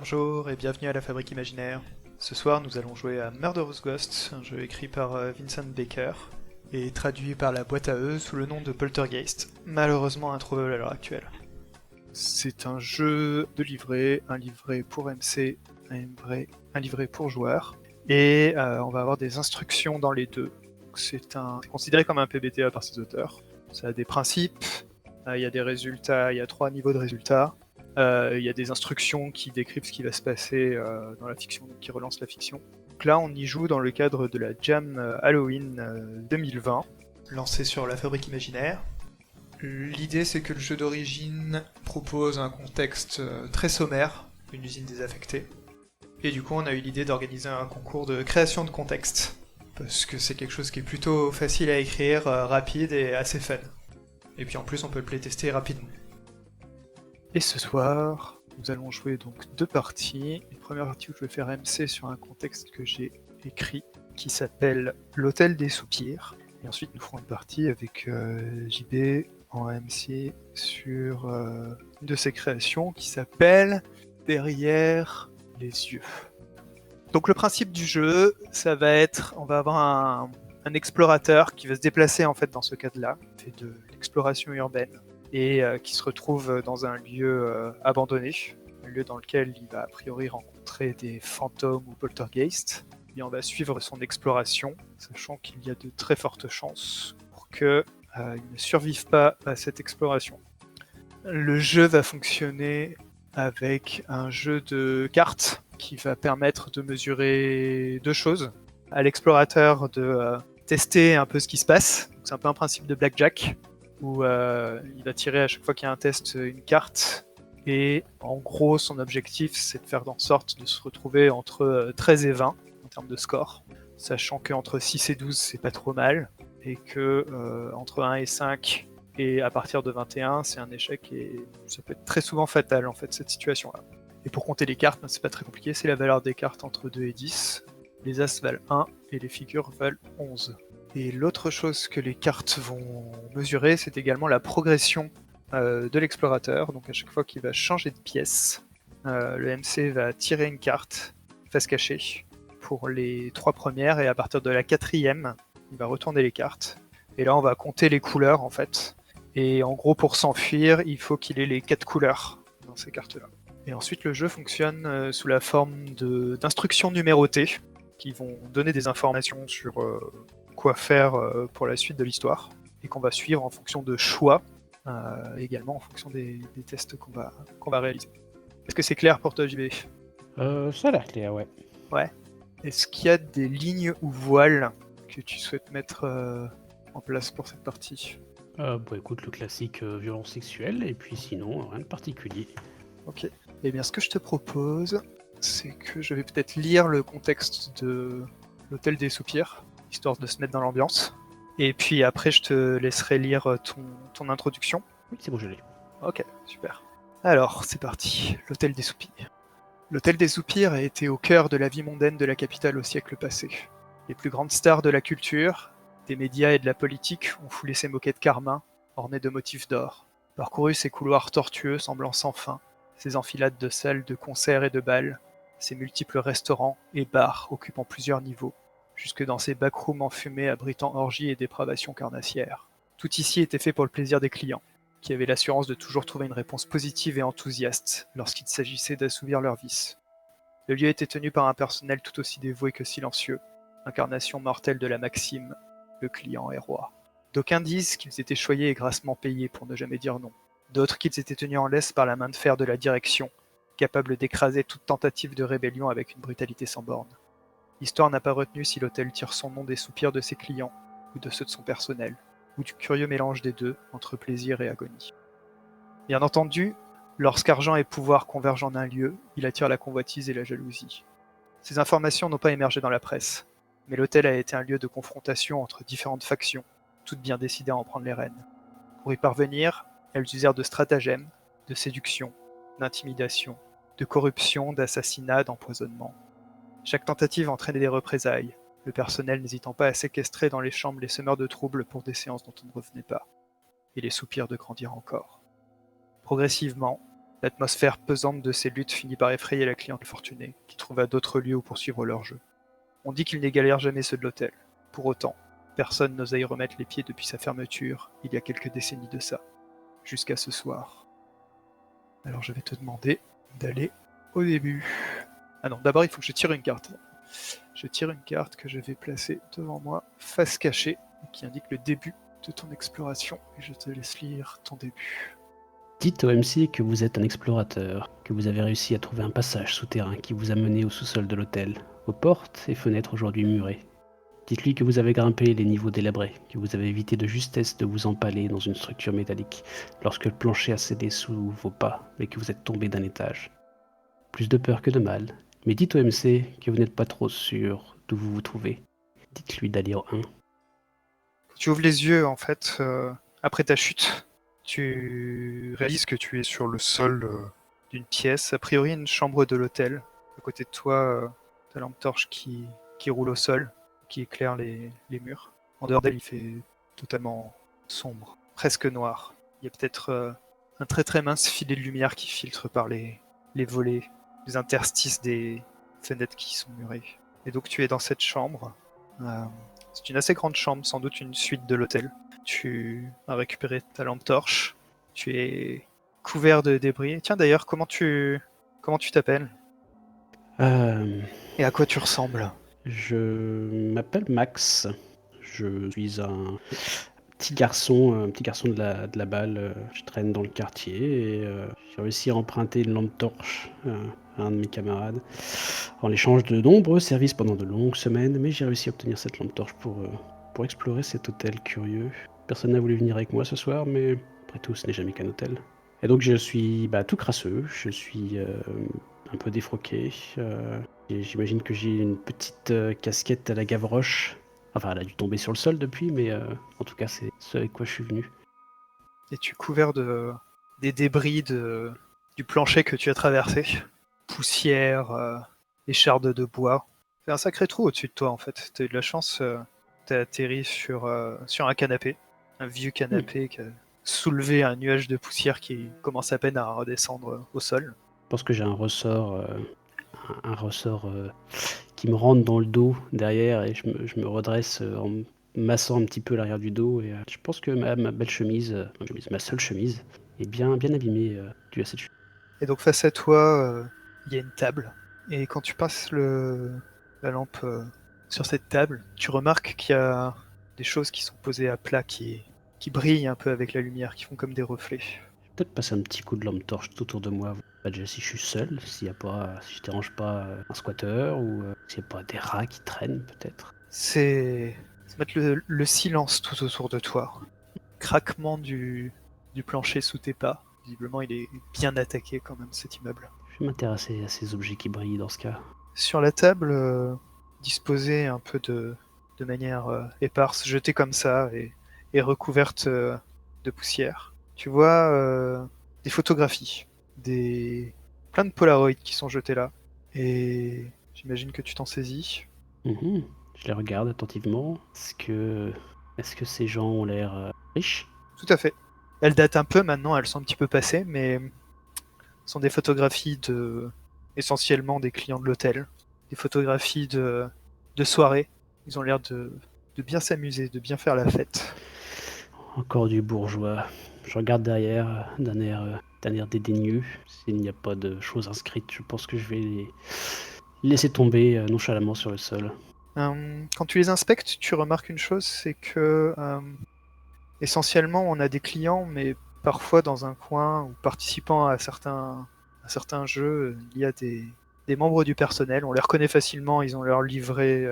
Bonjour et bienvenue à la Fabrique Imaginaire. Ce soir, nous allons jouer à Murderous Ghost, un jeu écrit par Vincent Baker et traduit par la boîte à eux sous le nom de Poltergeist, malheureusement introuvable à l'heure actuelle. C'est un jeu de livret, un livret pour MC, un livret pour joueurs, et on va avoir des instructions dans les deux. C'est considéré comme un PBTA par ses auteurs. Ça a des principes, il y a des résultats, il y a 3 niveaux de résultats. Il y a des instructions qui décrivent ce qui va se passer dans la fiction, qui relancent la fiction. Donc là, on y joue dans le cadre de la Jam Halloween 2020, lancée sur la Fabrique Imaginaire. L'idée, c'est que le jeu d'origine propose un contexte très sommaire, une usine désaffectée. Et du coup, on a eu l'idée d'organiser un concours de création de contexte, parce que c'est quelque chose qui est plutôt facile à écrire, rapide et assez fun. Et puis en plus, on peut le playtester rapidement. Et ce soir, nous allons jouer donc 2 parties. Une première partie où je vais faire MC sur un contexte que j'ai écrit qui s'appelle l'Hôtel des Soupirs. Et ensuite, nous ferons une partie avec JB en MC sur une de ses créations qui s'appelle Derrière les yeux. Donc le principe du jeu, ça va être, on va avoir un explorateur qui va se déplacer en fait dans ce cadre-là, fait de l'exploration urbaine et qui se retrouve dans un lieu abandonné, un lieu dans lequel il va a priori rencontrer des fantômes ou poltergeists. Et on va suivre son exploration, sachant qu'il y a de très fortes chances pour qu'il ne survive pas à cette exploration. Le jeu va fonctionner avec un jeu de cartes qui va permettre de mesurer 2 choses. À l'explorateur de tester un peu ce qui se passe. C'est un peu un principe de blackjack, où il va tirer à chaque fois qu'il y a un test une carte. Et en gros, son objectif, c'est de faire en sorte de se retrouver entre 13 et 20 en termes de score. Sachant qu'entre 6 et 12, c'est pas trop mal. Et que entre 1 et 5, et à partir de 21, c'est un échec et ça peut être très souvent fatal en fait cette situation-là. Et pour compter les cartes, c'est pas très compliqué, c'est la valeur des cartes entre 2 et 10. Les As valent 1 et les figures valent 11. Et l'autre chose que les cartes vont mesurer, c'est également la progression de l'explorateur. Donc à chaque fois qu'il va changer de pièce, le MC va tirer une carte face cachée pour les 3 premières, et à partir de la 4e, il va retourner les cartes. Et là, on va compter les couleurs en fait. Et en gros, pour s'enfuir, il faut qu'il ait les 4 couleurs dans ces cartes-là. Et ensuite, le jeu fonctionne sous la forme d'instructions numérotées qui vont donner des informations sur quoi faire pour la suite de l'histoire et qu'on va suivre en fonction de choix, également en fonction des tests qu'on va réaliser. Est-ce que c'est clair pour toi, JB? Ça a l'air clair, ouais. Ouais. Est-ce qu'il y a des lignes ou voiles que tu souhaites mettre en place pour cette partie? Bon, écoute, le classique violence sexuelle, et puis sinon, rien de particulier. Ok. Eh bien, ce que je te propose, c'est que je vais peut-être lire le contexte de l'Hôtel des Soupirs, histoire de se mettre dans l'ambiance. Et puis après, je te laisserai lire ton introduction. Oui, c'est bon, je l'ai. Ok, super. Alors, c'est parti. L'Hôtel des Soupirs. L'Hôtel des Soupirs a été au cœur de la vie mondaine de la capitale au siècle passé. Les plus grandes stars de la culture, des médias et de la politique ont foulé ses moquettes carmin, ornées de motifs d'or, parcouru ses couloirs tortueux semblant sans fin, ses enfilades de salles de concerts et de bals, ses multiples restaurants et bars occupant plusieurs niveaux, jusque dans ses backrooms enfumés abritant orgies et dépravations carnassières. Tout ici était fait pour le plaisir des clients, qui avaient l'assurance de toujours trouver une réponse positive et enthousiaste lorsqu'il s'agissait d'assouvir leurs vices. Le lieu était tenu par un personnel tout aussi dévoué que silencieux, incarnation mortelle de la maxime « le client est roi ». D'aucuns disent qu'ils étaient choyés et grassement payés pour ne jamais dire non. D'autres qu'ils étaient tenus en laisse par la main de fer de la direction, capable d'écraser toute tentative de rébellion avec une brutalité sans borne. L'histoire n'a pas retenu si l'hôtel tire son nom des soupirs de ses clients, ou de ceux de son personnel, ou du curieux mélange des deux entre plaisir et agonie. Bien entendu, lorsqu'argent et pouvoir convergent en un lieu, il attire la convoitise et la jalousie. Ces informations n'ont pas émergé dans la presse, mais l'hôtel a été un lieu de confrontation entre différentes factions, toutes bien décidées à en prendre les rênes. Pour y parvenir, elles usèrent de stratagèmes, de séduction, d'intimidation, de corruption, d'assassinat, d'empoisonnement. Chaque tentative entraînait des représailles, le personnel n'hésitant pas à séquestrer dans les chambres les semeurs de troubles pour des séances dont on ne revenait pas, et les soupirs de grandir encore. Progressivement, L'atmosphère pesante de ces luttes finit par effrayer la cliente fortunée, qui trouva d'autres lieux où poursuivre leur jeu. On dit qu'ils n'égalèrent jamais ceux de l'hôtel. Pour autant, personne n'osa y remettre les pieds depuis sa fermeture, il y a quelques décennies de ça, jusqu'à ce soir. Alors je vais te demander d'aller au début. Ah non, d'abord il faut que je tire une carte. Je tire une carte que je vais placer devant moi, face cachée, qui indique le début de ton exploration, et je te laisse lire ton début. Dites au MC que vous êtes un explorateur, que vous avez réussi à trouver un passage souterrain qui vous a mené au sous-sol de l'hôtel, aux portes et fenêtres aujourd'hui murées. Dites-lui que vous avez grimpé les niveaux délabrés, que vous avez évité de justesse de vous empaler dans une structure métallique lorsque le plancher a cédé sous vos pas et que vous êtes tombé d'un étage. Plus de peur que de mal, mais dites au MC que vous n'êtes pas trop sûr d'où vous vous trouvez. Dites-lui d'aller au 1. Tu ouvres les yeux, en fait, après ta chute. Tu réalises que tu es sur le sol d'une pièce, a priori une chambre de l'hôtel. À côté de toi, ta lampe torche qui roule au sol, qui éclaire les murs. En dehors d'elle, il fait totalement sombre, presque noir. Il y a peut-être un très très mince filet de lumière qui filtre par les volets, les interstices des fenêtres qui sont murées. Et donc tu es dans cette chambre. C'est une assez grande chambre, sans doute une suite de l'hôtel. Tu as récupéré ta lampe torche. Tu es couvert de débris. Tiens d'ailleurs, comment tu t'appelles et à quoi tu ressembles? Je m'appelle Max. Je suis un petit garçon de la balle. Je traîne dans le quartier et j'ai réussi à emprunter une lampe torche à un de mes camarades en échange de nombreux services pendant de longues semaines, mais j'ai réussi à obtenir cette lampe torche pour explorer cet hôtel curieux. Personne n'a voulu venir avec moi ce soir, mais après tout, ce n'est jamais qu'un hôtel. Et donc je suis tout crasseux, je suis un peu défroqué. Et j'imagine que j'ai une petite casquette à la Gavroche. Enfin, elle a dû tomber sur le sol depuis, mais en tout cas, c'est ce avec quoi je suis venu. Et tu es couvert des débris du plancher que tu as traversé. Poussière, écharde de bois. C'est un sacré trou au-dessus de toi en fait. Tu as eu de la chance, tu as atterri sur un canapé. Un vieux canapé qui a soulevé un nuage de poussière qui commence à peine à redescendre au sol. Je pense que j'ai un ressort qui me rentre dans le dos derrière et je me redresse en me massant un petit peu l'arrière du dos. Et je pense que ma belle chemise, ma seule chemise, est bien abîmée due à cette chute. Et donc face à toi, il y a une table. Et quand tu passes la lampe sur cette table, tu remarques qu'il y a des choses qui sont posées à plat, qui brillent un peu avec la lumière, qui font comme des reflets. Je vais peut-être passer un petit coup de lampe torche tout autour de moi. Pas déjà si je suis seul, si je dérange pas un squatteur ou s'il n'y a pas des rats qui traînent peut-être. C'est mettre le silence tout autour de toi. Craquement du plancher sous tes pas. Visiblement, il est bien attaqué quand même, cet immeuble. Je vais m'intéresser à ces objets qui brillent dans ce cas. Sur la table, disposée un peu de manière éparse, jetée comme ça et recouverte de poussière, tu vois des photographies, plein de Polaroids qui sont jetés là. Et j'imagine que tu t'en saisis. Mhm. Je les regarde attentivement. Est-ce que ces gens ont l'air riches? Tout à fait. Elles datent un peu maintenant, elles sont un petit peu passées, mais ce sont des photographies essentiellement des clients de l'hôtel. Des photographies de soirée. Ils ont l'air de bien s'amuser, de bien faire la fête. Encore du bourgeois. Je regarde derrière d'un air dédaigneux. S'il n'y a pas de choses inscrites, je pense que je vais les laisser tomber nonchalamment sur le sol. Quand tu les inspectes, tu remarques une chose, c'est que essentiellement on a des clients, mais parfois dans un coin ou participant à certains jeux, il y a des membres du personnel. On les reconnaît facilement, ils ont leur livret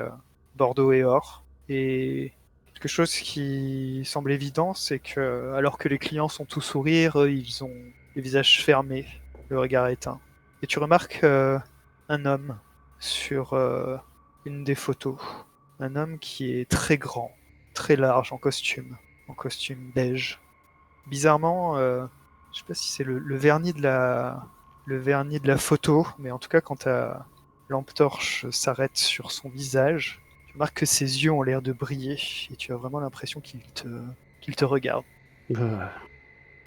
bordeaux et or. Et quelque chose qui semble évident, c'est que alors que les clients sont tous sourires, eux, ils ont les visages fermés, le regard éteint. Et tu remarques un homme sur une des photos. Un homme qui est très grand, très large en costume beige. Bizarrement, je sais pas si c'est le vernis le vernis de la photo, mais en tout cas quand ta lampe torche s'arrête sur son visage, tu remarques que ses yeux ont l'air de briller et tu as vraiment l'impression qu'il te regarde. Euh,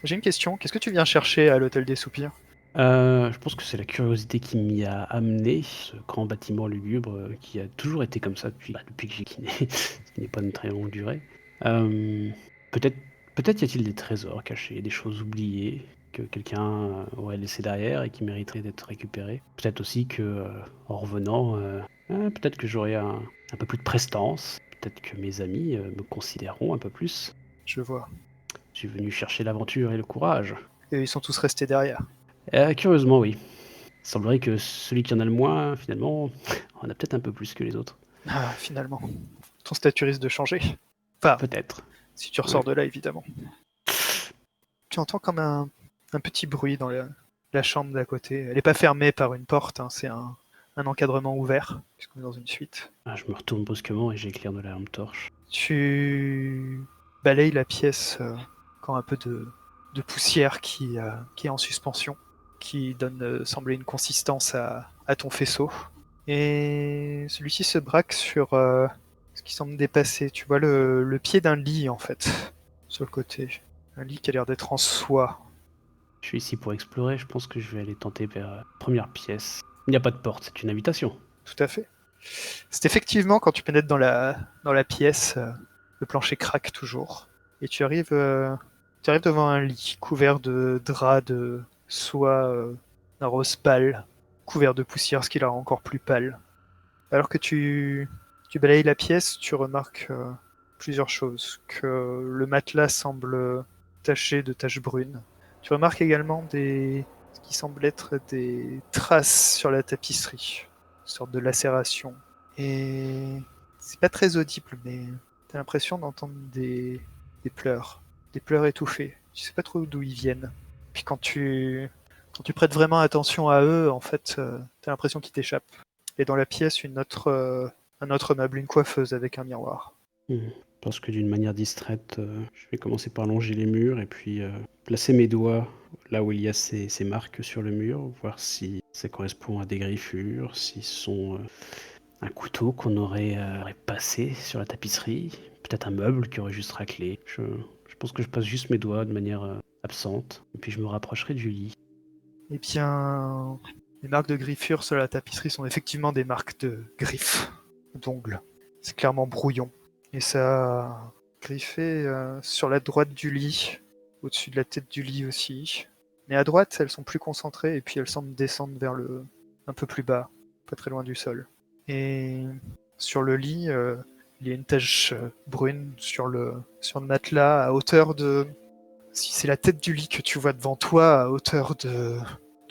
J'ai une question, qu'est-ce que tu viens chercher à l'hôtel des Soupirs? Je pense que c'est la curiosité qui m'y a amené, ce grand bâtiment lugubre qui a toujours été comme ça depuis que j'ai kiné, ce qui n'est pas une très longue durée. Euh, peut-être, peut-être y a-t-il des trésors cachés, des choses oubliées que quelqu'un aurait laissé derrière et qui mériteraient d'être récupérées. Peut-être aussi que, en revenant, peut-être que j'aurai un peu plus de prestance. Peut-être que mes amis me considéreront un peu plus. Je vois. Je suis venu chercher l'aventure et le courage. Et ils sont tous restés derrière. Curieusement, oui. Il semblerait que celui qui en a le moins, finalement, en a peut-être un peu plus que les autres. Ah, finalement. Ton statut risque de changer. Enfin, Peut-être. si tu ressors Ouais. de là, évidemment. Tu entends comme un petit bruit dans la chambre d'à côté. Elle n'est pas fermée par une porte, hein, c'est un encadrement ouvert, puisqu'on est dans une suite. Je me retourne brusquement et j'éclaire de la lampe torche. Tu balayes la pièce quand un peu de poussière qui est en suspension, qui donne sembler une consistance à ton faisceau. Et celui-ci se braque sur ce qui semble dépasser. Tu vois le pied d'un lit, en fait, sur le côté. Un lit qui a l'air d'être en soie. Je suis ici pour explorer, je pense que je vais aller tenter vers la première pièce. Il n'y a pas de porte, c'est une invitation. Tout à fait. C'est effectivement quand tu pénètres dans la pièce, le plancher craque toujours. Et tu arrives devant un lit couvert de draps de soie d'un rose pâle, couvert de poussière, ce qui la rend encore plus pâle. Alors que tu balayes la pièce, tu remarques plusieurs choses. Que le matelas semble taché de taches brunes. Tu remarques également ce qui semble être des traces sur la tapisserie, une sorte de lacération. Et c'est pas très audible, mais t'as l'impression d'entendre des pleurs étouffés. Tu sais pas trop d'où ils viennent. Puis quand tu prêtes vraiment attention à eux, en fait, t'as l'impression qu'ils t'échappent. Et dans la pièce, un autre meuble, une coiffeuse avec un miroir. Je pense que d'une manière distraite, je vais commencer par longer les murs et puis placer mes doigts là où il y a ces marques sur le mur, voir si ça correspond à des griffures, si ce sont un couteau qu'on aurait passé sur la tapisserie, peut-être un meuble qui aurait juste raclé. Je pense que je passe juste mes doigts de manière absente, et puis je me rapprocherai du lit. Eh bien, les marques de griffure sur la tapisserie sont effectivement des marques de griffes, d'ongles. C'est clairement brouillon. Et ça a griffé sur la droite du lit, au-dessus de la tête du lit aussi. Mais à droite, elles sont plus concentrées et puis elles semblent descendre vers un peu plus bas, pas très loin du sol. Et sur le lit, il y a une tache brune sur le matelas à hauteur de... Si c'est la tête du lit que tu vois devant toi, à hauteur de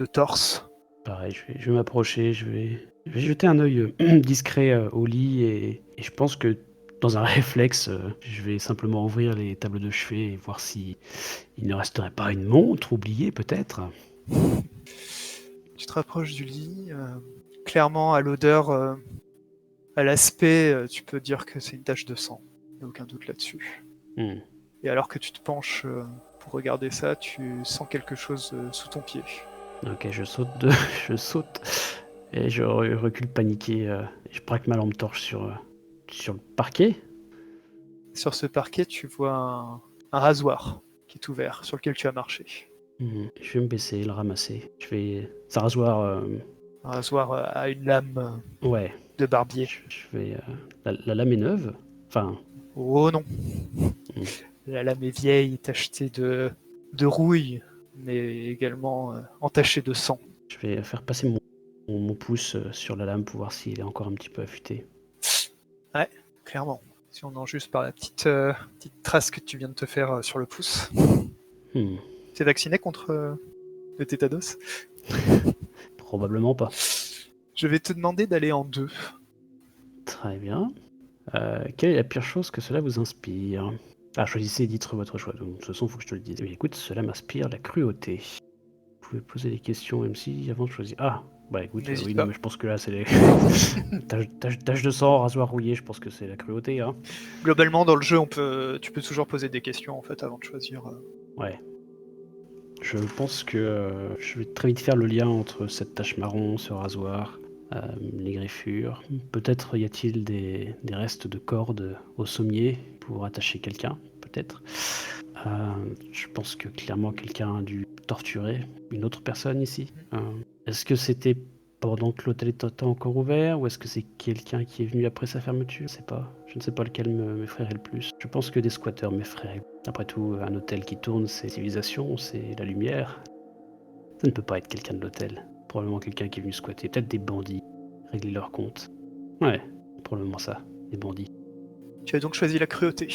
torse. Pareil, je vais m'approcher, je vais jeter un œil discret au lit et je pense que dans un réflexe, je vais simplement ouvrir les tables de chevet et voir si il ne resterait pas une montre oubliée peut-être. Tu te rapproches du lit. Clairement, à l'odeur, à l'aspect, tu peux dire que c'est une tache de sang. Il n'y a aucun doute là-dessus. Hmm. Et alors que tu te penches pour regarder ça, tu sens quelque chose sous ton pied. Ok, je saute, je saute et je recule paniqué. Je braque ma lampe torche sur le parquet. Sur ce parquet, tu vois un rasoir qui est ouvert, sur lequel tu as marché. Je vais me baisser, le ramasser. C'est un rasoir. Un rasoir à une lame Ouais. de barbier. Je vais. La lame est neuve. Enfin. Oh non, hmm. la lame est vieille, tachetée de rouille, mais également entachée de sang. Je vais faire passer mon pouce sur la lame pour voir s'il est encore un petit peu affûté. Ouais, clairement. Si on en juge par la petite trace que tu viens de te faire sur le pouce. Hmm. T'es vacciné contre le tétanos? Probablement pas. Je vais te demander d'aller en deux. Très bien. Quelle est la pire chose que cela vous inspire? Choisissez et dites votre choix. De toute façon, il faut que je te le dise. Oui, écoute, cela m'inspire la cruauté. Vous pouvez poser des questions MC avant de choisir. Bah écoute, N'hésite oui, pas. non, mais je pense que là, c'est les... tache de sang, rasoir rouillé, je pense que c'est la cruauté, hein. Globalement, dans le jeu, tu peux toujours poser des questions en fait avant de choisir. Ouais. Je pense que je vais très vite faire le lien entre cette tache marron, ce rasoir, les griffures. Peut-être y a-t-il des restes de cordes au sommier pour attacher quelqu'un, peut-être. Je pense que clairement quelqu'un a dû torturer une autre personne ici. Est-ce que c'était pendant que l'hôtel était encore ouvert ou est-ce que c'est quelqu'un qui est venu après sa fermeture? Je ne sais pas. Je ne sais pas lequel m'effraierait le plus. Je pense que des squatteurs m'effraient. Après tout, un hôtel qui tourne, c'est civilisation, c'est la lumière. Ça ne peut pas être quelqu'un de l'hôtel. Probablement quelqu'un qui est venu squatter. Peut-être des bandits. Régler leur compte. Ouais, probablement ça. Des bandits. Tu as donc choisi la cruauté.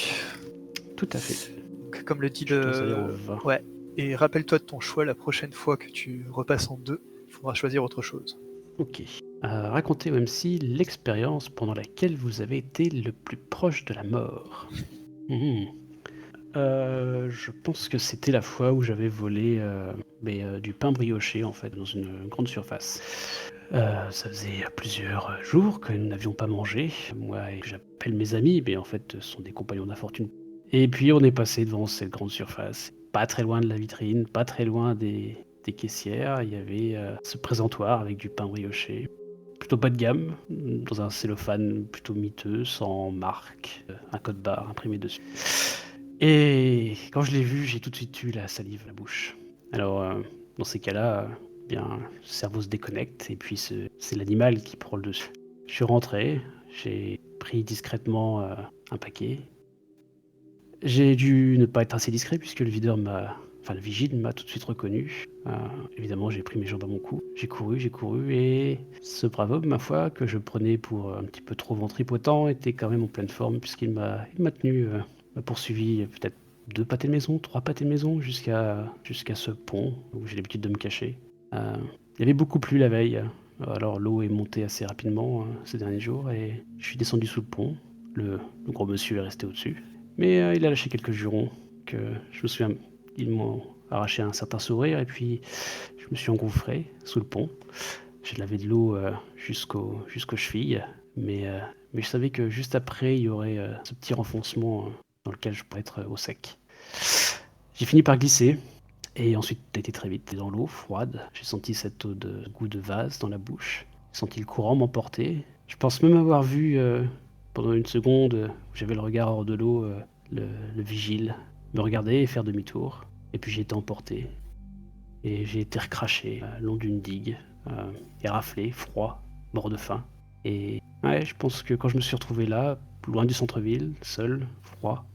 Tout à fait. Donc, comme le dit Je dois aller en le... 20. Ouais. Et rappelle-toi de ton choix la prochaine fois que tu repasses en 2. Il faudra choisir autre chose. Ok. Racontez au MC l'expérience pendant laquelle vous avez été le plus proche de la mort. Je pense que c'était la fois où j'avais volé du pain brioché en fait dans une grande surface. Ça faisait plusieurs jours que nous n'avions pas mangé. Moi et que j'appelle mes amis, mais en fait ce sont des compagnons d'infortune. Et puis on est passé devant cette grande surface, pas très loin de la vitrine, pas très loin des caissières. Il y avait ce présentoir avec du pain brioché. Plutôt bas de gamme, dans un cellophane plutôt miteux, sans marque, un code barre imprimé dessus. Et quand je l'ai vu, j'ai tout de suite eu la salive à la bouche. Alors, dans ces cas-là, le cerveau se déconnecte et puis c'est l'animal qui prend le dessus. Je suis rentré, j'ai pris discrètement un paquet. J'ai dû ne pas être assez discret puisque le vigile m'a tout de suite reconnu. Évidemment, j'ai pris mes jambes à mon cou. J'ai couru et ce brave homme, ma foi, que je prenais pour un petit peu trop ventripotent, était quand même en pleine forme puisqu'il m'a tenu, m'a poursuivi peut-être 2 pâtés de maison, 3 pâtés de maison jusqu'à ce pont où j'ai l'habitude de me cacher. Il y avait beaucoup plu la veille, alors l'eau est montée assez rapidement ces derniers jours et je suis descendu sous le pont. Le gros monsieur est resté au-dessus. Mais il a lâché quelques jurons que je me souviens, ils m'ont arraché un certain sourire et puis je me suis engouffré sous le pont. J'ai lavé de l'eau jusqu'aux chevilles, mais je savais que juste après, il y aurait ce petit renfoncement dans lequel je pourrais être au sec. J'ai fini par glisser et ensuite, ça a été très vite dans l'eau froide. J'ai senti cette eau de goût de vase dans la bouche. J'ai senti le courant m'emporter. Je pense même avoir vu pendant une seconde où j'avais le regard hors de l'eau, le vigile me regarder et faire demi-tour. Et puis j'ai été emporté. Et j'ai été recraché le long d'une digue, éraflé, froid, mort de faim. Et ouais, je pense que quand je me suis retrouvé là, loin du centre-ville, seul, froid,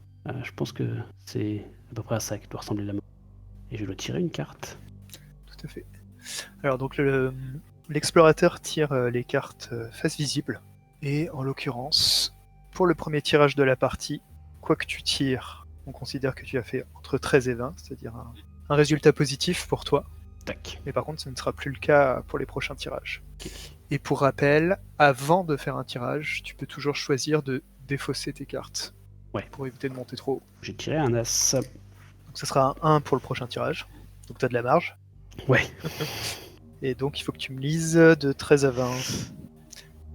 je pense que c'est à peu près à ça que doit ressembler la mort. Et je dois tirer une carte. Tout à fait. Alors donc l'explorateur tire les cartes face visible. Et en l'occurrence, pour le premier tirage de la partie, quoi que tu tires, on considère que tu as fait entre 13 et 20, c'est-à-dire un résultat positif pour toi. Tac. Mais par contre, ce ne sera plus le cas pour les prochains tirages. Okay. Et pour rappel, avant de faire un tirage, tu peux toujours choisir de défausser tes cartes. Ouais. Pour éviter de monter trop haut. J'ai tiré un as. Donc ça sera un 1 pour le prochain tirage. Donc tu as de la marge. Ouais. Et donc il faut que tu me lises de 13 à 20.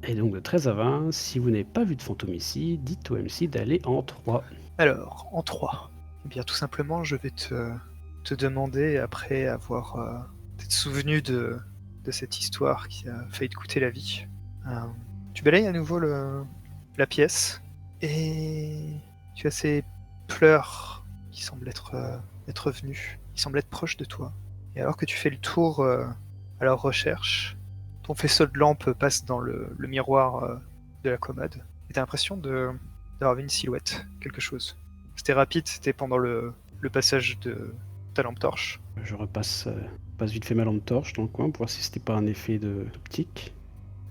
Et donc de 13 à 20, si vous n'avez pas vu de fantôme ici, dites au MC d'aller en 3. Alors, en 3. Eh bien tout simplement, je vais te demander, après avoir t'être souvenu de cette histoire qui a failli te coûter la vie, tu balayes à nouveau la pièce et tu as ces pleurs qui semblent être venus, qui semblent être proches de toi. Et alors que tu fais le tour à leur recherche, ton faisceau de lampe passe dans le miroir de la commode et t'as l'impression d'avoir vu une silhouette, quelque chose. C'était rapide, c'était pendant le passage de ta lampe torche. Je repasse vite fait ma lampe torche dans le coin pour voir si c'était pas un effet d'optique.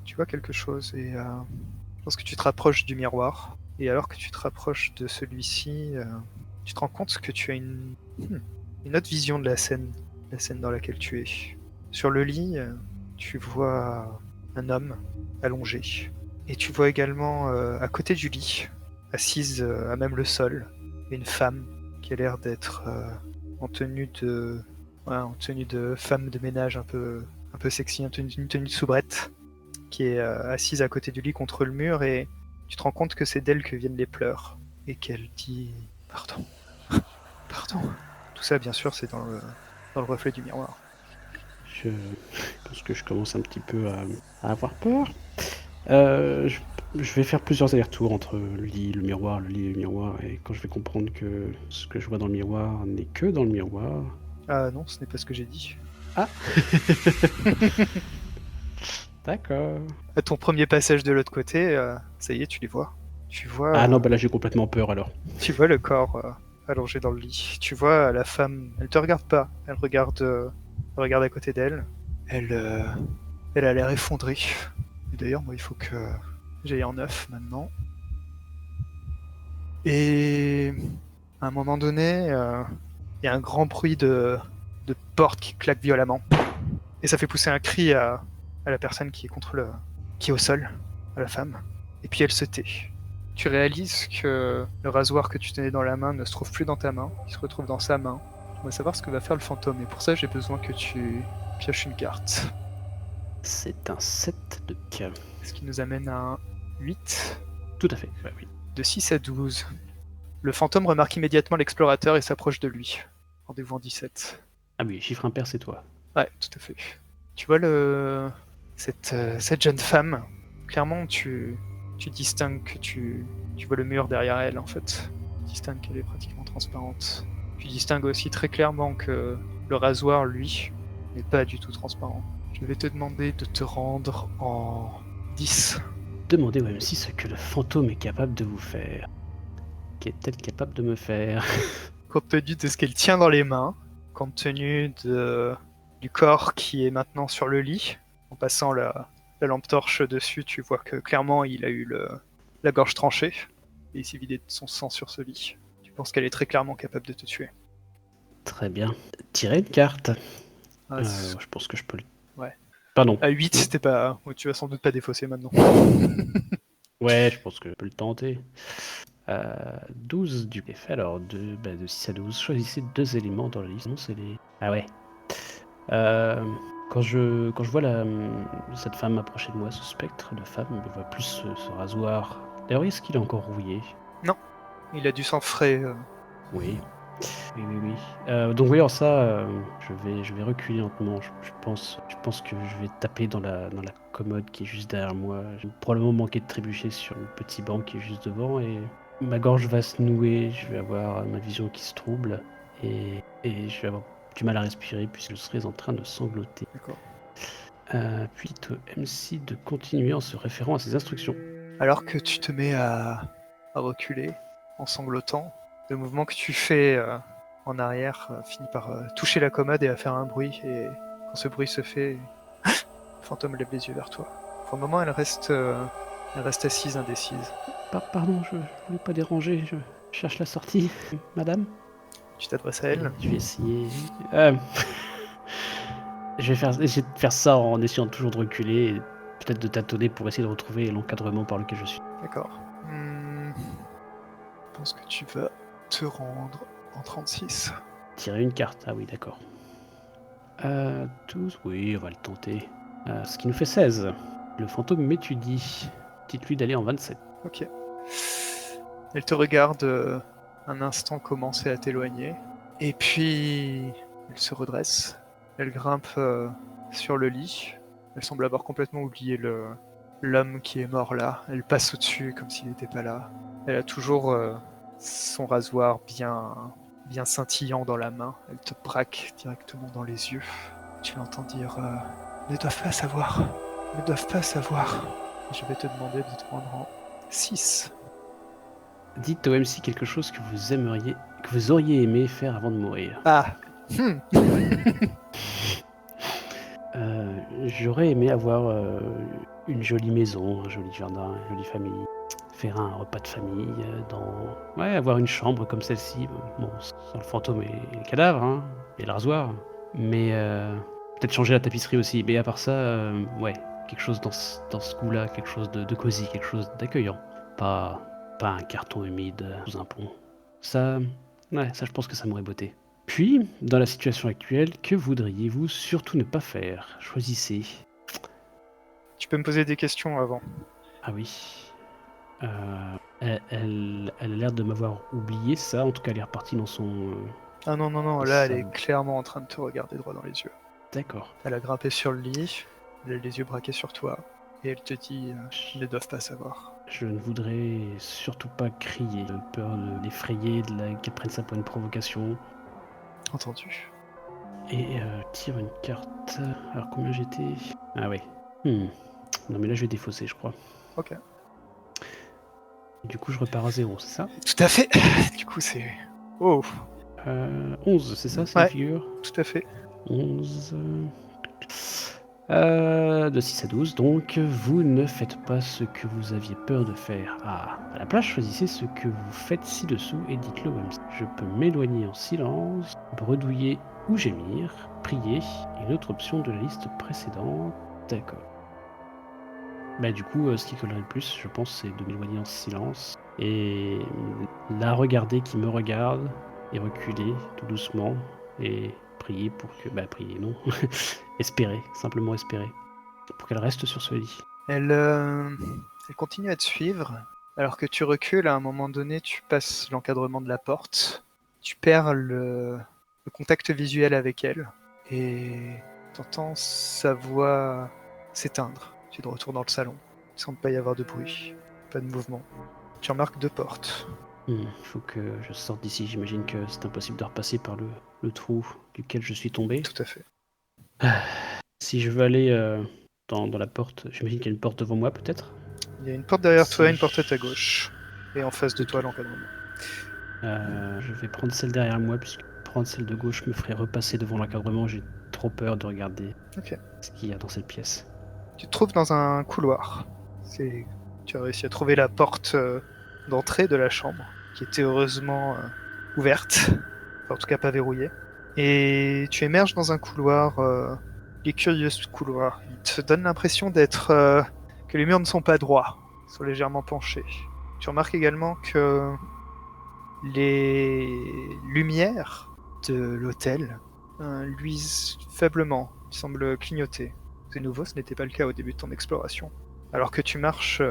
Tu vois quelque chose et je pense que tu te rapproches du miroir. Et alors que tu te rapproches de celui-ci, tu te rends compte que tu as une autre vision de la scène dans laquelle tu es. Sur le lit, tu vois un homme allongé. Et tu vois également à côté du lit, assise à même le sol, une femme qui a l'air d'être en tenue de femme de ménage un peu sexy, une tenue de soubrette, qui est assise à côté du lit contre le mur et tu te rends compte que c'est d'elle que viennent les pleurs et qu'elle dit pardon. Tout ça bien sûr c'est dans le reflet du miroir. Je pense que je commence un petit peu à avoir peur. Je Je vais faire plusieurs allers-retours entre le lit, le miroir, le lit et le miroir, et quand je vais comprendre que ce que je vois dans le miroir n'est que dans le miroir... Ah non, ce n'est pas ce que j'ai dit. Ah D'accord. À ton premier passage de l'autre côté, ça y est, tu les vois. Tu vois, Ah non, bah là j'ai complètement peur alors. tu vois le corps allongé dans le lit. Tu vois la femme, elle te regarde pas, elle regarde à côté d'elle. Elle a l'air effondrée. Et d'ailleurs, moi, il faut que j'aille en neuf maintenant. Et à un moment donné, il y a un grand bruit de porte qui claque violemment. Et ça fait pousser un cri à la personne qui est qui est au sol, à la femme. Et puis elle se tait. Tu réalises que le rasoir que tu tenais dans la main ne se trouve plus dans ta main, il se retrouve dans sa main. On va savoir ce que va faire le fantôme. Et pour ça, j'ai besoin que tu pioches une carte. C'est un 7 de K. Ce qui nous amène à un 8. Tout à fait, ouais, oui. De 6 à 12. Le fantôme remarque immédiatement l'explorateur et s'approche de lui. Rendez-vous en 17. Ah oui, chiffre impair, c'est toi. Ouais, tout à fait. Tu vois cette jeune femme, clairement tu distingues que tu vois le mur derrière elle en fait. Tu distingues qu'elle est pratiquement transparente. Tu distingues aussi très clairement que le rasoir, lui, n'est pas du tout transparent. Je vais te demander de te rendre en 10. Demandez au M6 ce que le fantôme est capable de vous faire. Qu'est-elle capable de me faire? Compte tenu de ce qu'elle tient dans les mains, compte tenu du corps qui est maintenant sur le lit, en passant la lampe torche dessus, tu vois que clairement il a eu la gorge tranchée et il s'est vidé de son sang sur ce lit. Tu penses qu'elle est très clairement capable de te tuer. Très bien. Tirez une carte. Ah, Je pense que je peux le... ouais. Pardon. À 8, c'était pas. Ouais, tu vas sans doute pas défausser maintenant. Ouais, je pense que je peux le tenter. 12 du fait. Alors, de 6 à 12, choisissez 2 éléments dans la liste. Non, c'est les... Ah ouais. Quand je vois cette femme approcher de moi, ce spectre de femme, je vois plus ce rasoir. D'ailleurs, est-ce qu'il est encore rouillé? Non, il a du sang frais. Oui. Oui, oui, oui. Donc oui, alors ça, je vais reculer lentement. Je pense que je vais taper dans la commode qui est juste derrière moi. J'ai probablement manqué de trébucher sur le petit banc qui est juste devant et ma gorge va se nouer. Je vais avoir ma vision qui se trouble et je vais avoir du mal à respirer puisque je serai en train de sangloter. D'accord. Puis au MC de continuer en se référant à ses instructions. Alors que tu te mets à reculer en sanglotant, le mouvement que tu fais en arrière finit par toucher la commode et à faire un bruit. Et quand ce bruit se fait, le fantôme lève les yeux vers toi. Pour le moment, elle reste assise, indécise. Pardon, je voulais pas déranger. Je cherche la sortie, madame. Tu t'adresses à elle. Je vais essayer. Je vais essayer de faire ça en essayant toujours de reculer et peut-être de tâtonner pour essayer de retrouver l'encadrement par lequel je suis. D'accord. Je pense que tu vas te rendre en 36. Tirer une carte, ah oui, d'accord. 12, oui, on va le tenter. Ce qui nous fait 16. Le fantôme m'étudie. Dites-lui d'aller en 27. Ok. Elle te regarde un instant commencer à t'éloigner. Et puis, elle se redresse. Elle grimpe sur le lit. Elle semble avoir complètement oublié l'homme qui est mort là. Elle passe au-dessus comme s'il n'était pas là. Elle a toujours son rasoir bien scintillant dans la main. Elle te braque directement dans les yeux. Tu l'entends dire ne doivent pas savoir. Ne doivent pas savoir. Je vais te demander de te rendre en 6. Dites au MC quelque chose que vous auriez aimé faire avant de mourir. Ah. J'aurais aimé avoir une jolie maison, un joli jardin, une jolie famille. Faire un repas de famille, avoir une chambre comme celle-ci. Bon, sans le fantôme et le cadavre, hein, et le rasoir. Mais peut-être changer la tapisserie aussi. Mais à part ça, quelque chose dans ce goût-là, quelque chose de cosy, quelque chose d'accueillant. Pas un carton humide sous un pont. Ça, je pense que ça m'aurait botté. Puis, dans la situation actuelle, que voudriez-vous surtout ne pas faire? Choisissez. Tu peux me poser des questions avant. Ah oui. Elle a l'air de m'avoir oublié ça, en tout cas elle est repartie dans son... Ah non, là elle est clairement en train de te regarder droit dans les yeux. D'accord. Elle a grimpé sur le lit, elle a les yeux braqués sur toi, et elle te dit ne doivent pas savoir. Je ne voudrais surtout pas crier, de peur de l'effrayer, qu'elle prenne ça pour une provocation. Entendu. Et tire une carte. Alors combien j'étais? Ah ouais. Non mais là je vais défausser je crois. Ok. Et du coup je repars à 0, c'est ça? Tout à fait. Du coup, c'est... Oh, 11, c'est ça, c'est Ouais. une figure? tout à fait. 11... de 6 à 12, donc vous ne faites pas ce que vous aviez peur de faire. Ah, à la place, choisissez ce que vous faites ci-dessous et dites-le au même. Je peux m'éloigner en silence, bredouiller ou gémir, prier, une autre option de la liste précédente. D'accord. Bah du coup, ce qui collerait le plus, je pense, c'est de m'éloigner en silence et la regarder qui me regarde et reculer tout doucement et prier pour que... Bah prier, non. Espérer, simplement espérer. Pour qu'elle reste sur ce lit. Elle continue à te suivre. Alors que tu recules, à un moment donné, tu passes l'encadrement de la porte. Tu perds le contact visuel avec elle. Et t'entends sa voix s'éteindre. Tu es de retour dans le salon. Il semble pas y avoir de bruit, pas de mouvement. Tu remarques 2 portes. Il faut que je sorte d'ici. J'imagine que c'est impossible de repasser par le trou duquel je suis tombé. Tout à fait. Si je veux aller dans la porte, j'imagine qu'il y a une porte devant moi peut-être. Il y a une porte derrière toi, Si une porte à ta gauche. Et en face de toi, l'encadrement. Je vais prendre celle derrière moi, puisque prendre celle de gauche me ferait repasser devant l'encadrement. J'ai trop peur de regarder ce qu'il y a dans cette pièce. Tu te trouves dans un couloir. Tu as réussi à trouver la porte d'entrée de la chambre, qui était heureusement ouverte, enfin, en tout cas pas verrouillée. Et tu émerges dans un couloir, les curieux couloirs. Il te donne l'impression que les murs ne sont pas droits, ils sont légèrement penchés. Tu remarques également que les lumières de l'hôtel luisent faiblement, ils semblent clignoter. C'est nouveau, ce n'était pas le cas au début de ton exploration. Alors que tu marches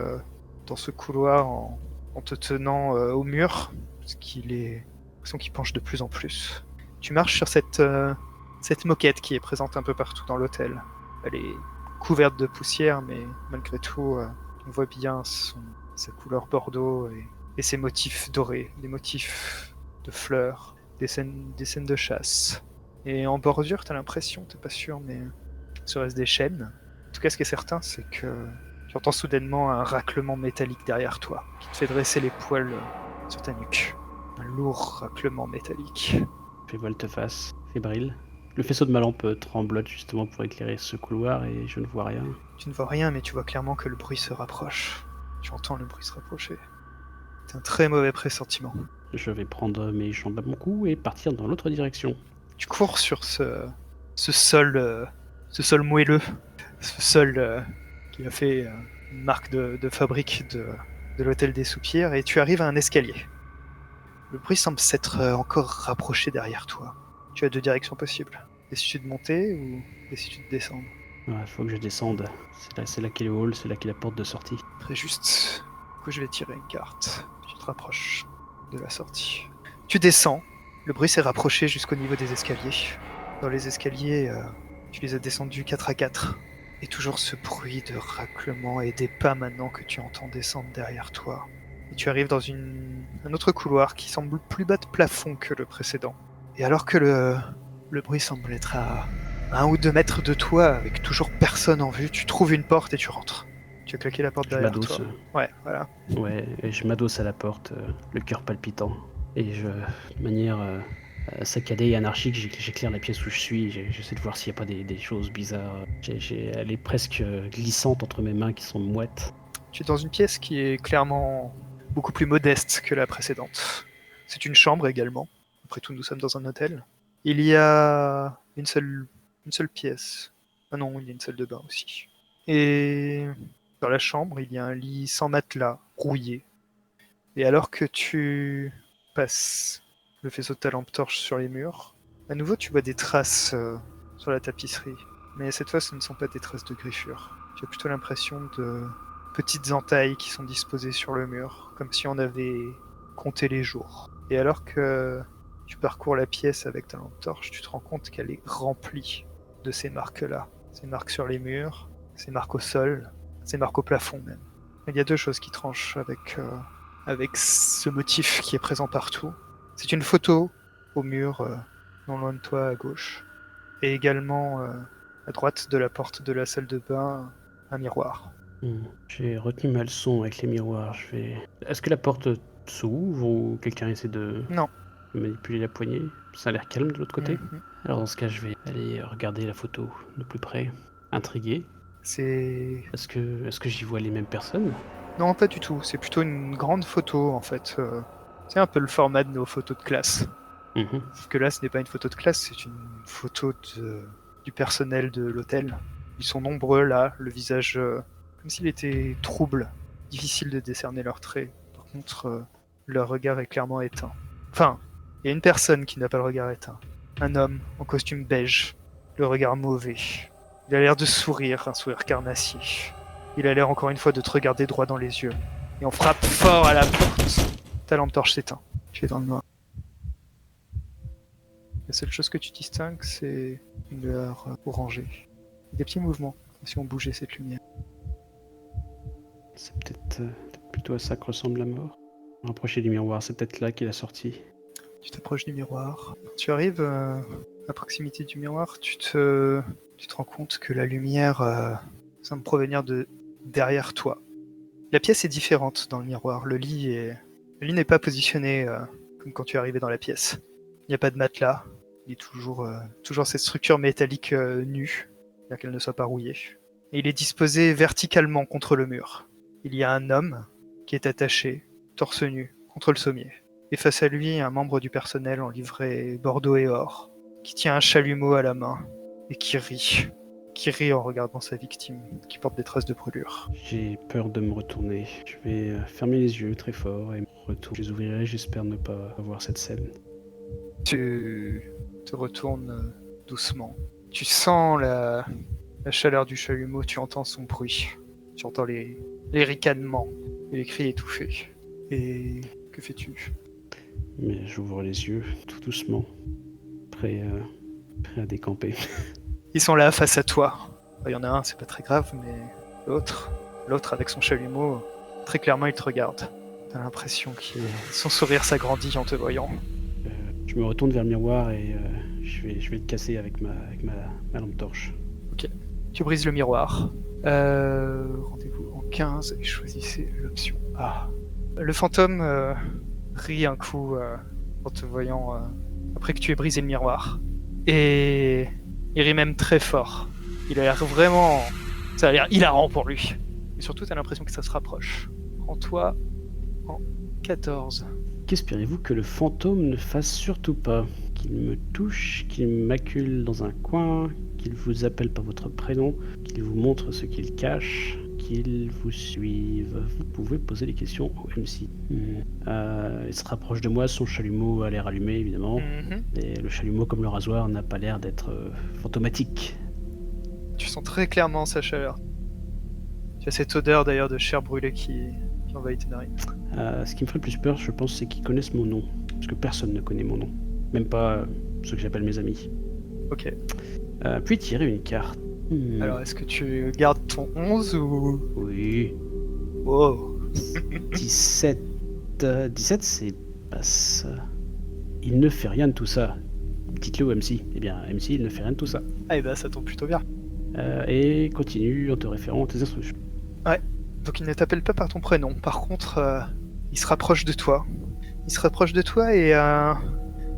dans ce couloir en te tenant au mur, parce qu'il est l'impression qu'il penche de plus en plus. Tu marches sur cette moquette qui est présente un peu partout dans l'hôtel. Elle est couverte de poussière, mais malgré tout, on voit bien sa couleur bordeaux et ses motifs dorés, des motifs de fleurs, des scènes de chasse. Et en bordure, t'as l'impression, t'es pas sûr, mais serait-ce des chaînes? En tout cas, ce qui est certain, c'est que tu entends soudainement un raclement métallique derrière toi, qui te fait dresser les poils sur ta nuque. Un lourd raclement métallique. Fais volte-face, fébrile. Le faisceau de ma lampe tremblote justement pour éclairer ce couloir et je ne vois rien. Tu ne vois rien, mais tu vois clairement que le bruit se rapproche. Tu entends le bruit se rapprocher. C'est un très mauvais pressentiment. Je vais prendre mes jambes à mon cou et partir dans l'autre direction. Tu cours sur ce sol moelleux, ce sol qui a fait une marque de fabrique de l'hôtel des soupirs, et tu arrives à un escalier. Le bruit semble s'être encore rapproché derrière toi. Tu as 2 directions possibles. Décides-tu de monter ou décides-tu de descendre? Il faut que je descende. C'est là qu'est le hall, c'est là qu'est la porte de sortie. Très juste. Du coup, je vais tirer une carte. Tu te rapproches de la sortie. Tu descends. Le bruit s'est rapproché jusqu'au niveau des escaliers. Dans les escaliers, tu les as descendus 4 à 4. Et toujours ce bruit de raclement et des pas maintenant que tu entends descendre derrière toi. Et tu arrives dans un autre couloir qui semble plus bas de plafond que le précédent. Et alors que le bruit semble être à 1 ou 2 mètres de toi, avec toujours personne en vue, tu trouves une porte et tu rentres. Tu as claqué la porte derrière toi. Ouais, voilà. Ouais, et je m'adosse à la porte, le cœur palpitant. Et de manière saccadée et anarchique, j'éclaire la pièce où je suis. J'essaie de voir s'il n'y a pas des choses bizarres. Elle est presque glissante entre mes mains qui sont moites. Tu es dans une pièce qui est clairement beaucoup plus modeste que la précédente. C'est une chambre également. Après tout, nous sommes dans un hôtel. Il y a une seule pièce. Ah non, il y a une salle de bain aussi. Et dans la chambre, il y a un lit sans matelas, rouillé. Et alors que tu passes le faisceau de ta lampe torche sur les murs, à nouveau tu vois des traces sur la tapisserie. Mais cette fois, ce ne sont pas des traces de griffures. Tu as plutôt l'impression de petites entailles qui sont disposées sur le mur, comme si on avait compté les jours. Et alors que tu parcours la pièce avec ta lampe torche, tu te rends compte qu'elle est remplie de ces marques-là. Ces marques sur les murs, ces marques au sol, ces marques au plafond même. Il y a deux choses qui tranchent avec ce motif qui est présent partout. C'est une photo au mur, non loin de toi à gauche, et également à droite de la porte de la salle de bain, un miroir. J'ai retenu ma leçon avec les miroirs. Est-ce que la porte s'ouvre ou quelqu'un essaie de Non. manipuler la poignée? Ça a l'air calme de l'autre côté. Mhm. Alors dans ce cas, je vais aller regarder la photo de plus près. Intrigué. C'est... Est-ce que j'y vois les mêmes personnes? Non, pas du tout. C'est plutôt une grande photo, en fait. C'est un peu le format de nos photos de classe. Mhm. Sauf que là, ce n'est pas une photo de classe, c'est une photo du personnel de l'hôtel. Ils sont nombreux là, le visage comme s'il était trouble, difficile de décerner leurs traits. Par contre, leur regard est clairement éteint. Enfin, il y a une personne qui n'a pas le regard éteint. Un homme en costume beige, le regard mauvais. Il a l'air de sourire, un sourire carnassier. Il a l'air encore une fois de te regarder droit dans les yeux. Et on frappe fort à la porte. Ta lampe torche s'éteint. Tu es dans le noir. La seule chose que tu distingues, c'est une lueur orangée. Des petits mouvements, comme si on bougeait cette lumière. C'est peut-être plutôt à ça que ressemble la mort. Rapprocher du miroir, c'est peut-être là qu'il a sorti. Tu t'approches du miroir. Quand tu arrives à proximité du miroir, tu te rends compte que la lumière semble provenir de derrière toi. La pièce est différente dans le miroir. Le lit n'est pas positionné comme quand tu es arrivé dans la pièce. Il n'y a pas de matelas. Il est toujours cette structure métallique nue, bien qu'elle ne soit pas rouillée. Et il est disposé verticalement contre le mur. Il y a un homme qui est attaché, torse nu, contre le sommier. Et face à lui, un membre du personnel en livrée bordeaux et or, qui tient un chalumeau à la main et qui rit en regardant sa victime, qui porte des traces de brûlure. J'ai peur de me retourner. Je vais fermer les yeux très fort et me retourner. Je les ouvrirai, j'espère ne pas voir cette scène. Tu te retournes doucement. Tu sens la chaleur du chalumeau, tu entends son bruit. Tu entends les ricanements et les cris étouffés. Et que fais-tu? Mais j'ouvre les yeux tout doucement, prêt à décamper. Ils sont là face à toi. Il y en a un, c'est pas très grave, mais l'autre avec son chalumeau, très clairement il te regarde. T'as l'impression que son sourire s'agrandit en te voyant. Je me retourne vers le miroir et je vais le casser avec ma lampe torche. Ok. Tu brises le miroir. Rendez-vous en 15 et choisissez l'option A. Le fantôme rit un coup en te voyant après que tu aies brisé le miroir. Et il rit même très fort. Il a l'air vraiment... Ça a l'air hilarant pour lui. Et surtout, t'as l'impression que ça se rapproche. Rends-toi en 14. Qu'espérez-vous que le fantôme ne fasse surtout pas? Qu'il me touche, qu'il m'accule dans un coin, qu'il vous appelle par votre prénom, qu'il vous montre ce qu'il cache, qu'il vous suive. Vous pouvez poser des questions au MC. Il se rapproche de moi, son chalumeau a l'air allumé évidemment. Et le chalumeau comme le rasoir n'a pas l'air d'être fantomatique. Tu sens très clairement sa chaleur. Tu as cette odeur d'ailleurs de chair brûlée qui envahit tes narines. Ce qui me ferait le plus peur, je pense, c'est qu'ils connaissent mon nom. Parce que personne ne connaît mon nom. Même pas ceux que j'appelle mes amis. Ok. Puis tirer une carte. Alors, est-ce que tu gardes ton 11 ou... Oui. Oh. 17. 17, c'est pas ça. Il ne fait rien de tout ça. Dites-le au MC. Eh bien, MC, il ne fait rien de tout ça. Ah, et bah ça tombe plutôt bien. Et continue en te référant à tes instructions. Ouais. Donc il ne t'appelle pas par ton prénom. Par contre, il se rapproche de toi. Il se rapproche de toi et à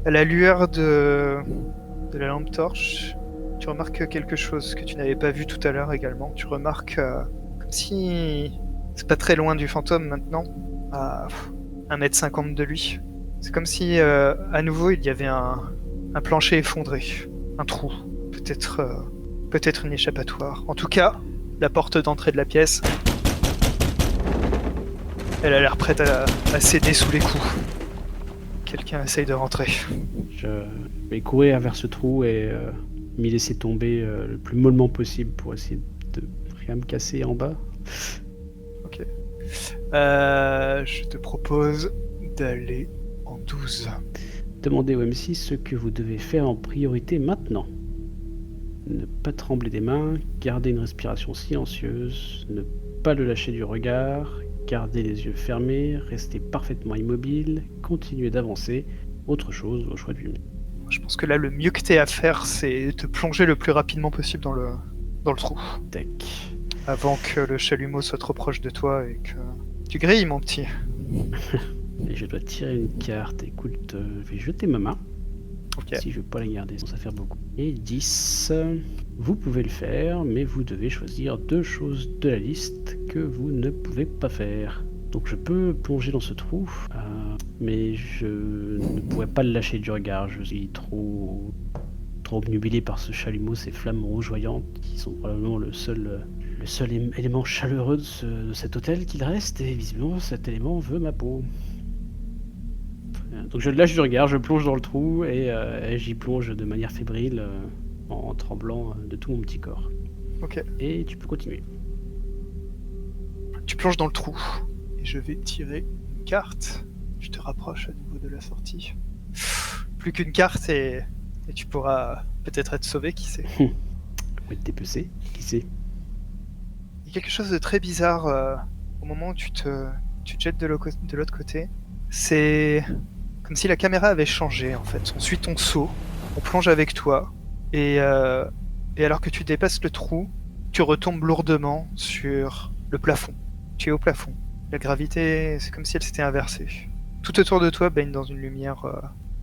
la lueur de la lampe torche, tu remarques quelque chose que tu n'avais pas vu tout à l'heure également. Tu remarques comme si... C'est pas très loin du fantôme maintenant, à 1m50 de lui. C'est comme si à nouveau il y avait un plancher effondré, un trou, peut-être une échappatoire. En tout cas, la porte d'entrée de la pièce, elle a l'air prête à céder sous les coups. Quelqu'un essaye de rentrer. Je vais courir vers ce trou et m'y laisser tomber le plus mollement possible pour essayer de rien me casser en bas. Ok. Je te propose d'aller en 12. Demandez au MC ce que vous devez faire en priorité maintenant. Ne pas trembler des mains, garder une respiration silencieuse, ne pas le lâcher du regard, gardez les yeux fermés, restez parfaitement immobile, continuez d'avancer. Autre chose, au choix du mieux. Je pense que là, le mieux que t'aies à faire, c'est te plonger le plus rapidement possible dans le trou. Tac. Avant que le chalumeau soit trop proche de toi et que tu grilles, mon petit. Et je dois tirer une carte. Écoute, je vais jeter ma main. Ok. Si je vais pas la garder, ça fait beaucoup. Et 10. Vous pouvez le faire, mais vous devez choisir 2 choses de la liste que vous ne pouvez pas faire. Donc je peux plonger dans ce trou, mais je ne pourrais pas le lâcher du regard. Je suis trop obnubilé par ce chalumeau, ces flammes rougeoyantes qui sont probablement le seul élément chaleureux de cet hôtel qu'il reste, et visiblement cet élément veut ma peau. Donc je le lâche du regard, je plonge dans le trou et j'y plonge de manière fébrile en tremblant de tout mon petit corps. Ok. Et tu peux continuer. Tu plonges dans le trou. Et je vais tirer une carte. Tu te rapproches à nouveau de la sortie. Plus qu'une carte et tu pourras peut-être être sauvé, qui sait. Ou être dépecé, qui sait. Il y a quelque chose de très bizarre au moment où tu te jettes de l'autre côté. C'est comme si la caméra avait changé en fait. On suit ton saut, on plonge avec toi, et alors que tu dépasses le trou, tu retombes lourdement sur le plafond. Tu es au plafond. La gravité, c'est comme si elle s'était inversée. Tout autour de toi baigne dans une lumière